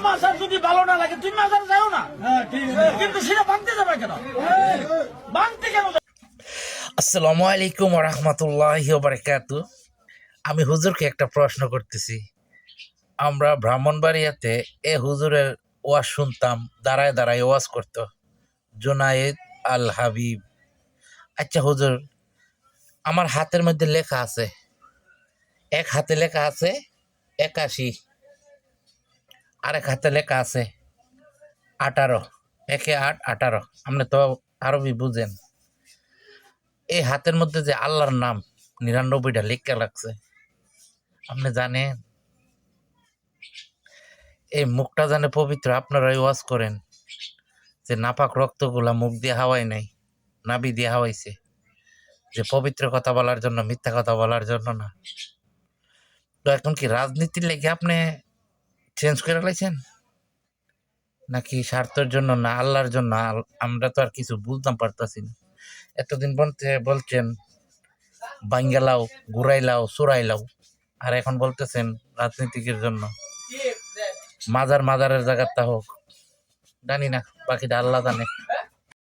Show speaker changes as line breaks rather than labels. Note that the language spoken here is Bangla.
মাজার যদি ভালো না লাগে তুমি মাজার যাও না, কিন্তু সেটা ভাঙতে যাবে কেন? ভাঙতে কেন?
আসসালামু আলাইকুম ওয়া রাহমাতুল্লাহি ওয়া বারাকাতুহু। আমি হুজুরকে একটা প্রশ্ন করতেছি। আমরা ব্রাহ্মণবাড়িয়াতে এ হুজুরের ওয়াজ শুনতাম, দাঁড়ায় দাঁড়ায় ওয়াজ করতো, জুনায়েদ আল হাবিব। আচ্ছা হুজুর, আমার হাতের মধ্যে লেখা আছে, এক হাতে লেখা আছে 81, আরেক হাতে লেখা আছে 18, 1 8 18। আপনি তো আরবি বুঝেন। এই হাতের মধ্যে যে আল্লাহর নাম 99টা লেখা লাগছে, আপনি জানেন? এই মুখটা জানে পবিত্র, আপনারাই ওয়াজ করেন যে নাপাক রক্তগুলা মুখ দিয়ে হাওয়ায় নাই, নাবি দিয়ে হাওয়াইছে, যে পবিত্র কথা বলার জন্য, মিথ্যা কথা বলার জন্য না। তো এখন কি রাজনীতির লেগে আপনি চেঞ্জ করে লাইছেন, নাকি স্বার্থের জন্য, না আল্লাহর জন্য? আমরা তো আর কিছু বুঝতাম পারতাছি না। এতদিন বলছেন বাঙ্গালাও, ঘুরাইলাও, চোরাইলাও, আর এখন বলতেছেন রাজনীতিকের জন্য। মাজারের জায়গাটা হোক, জানি না, বাকিটা আল্লাহ জানে।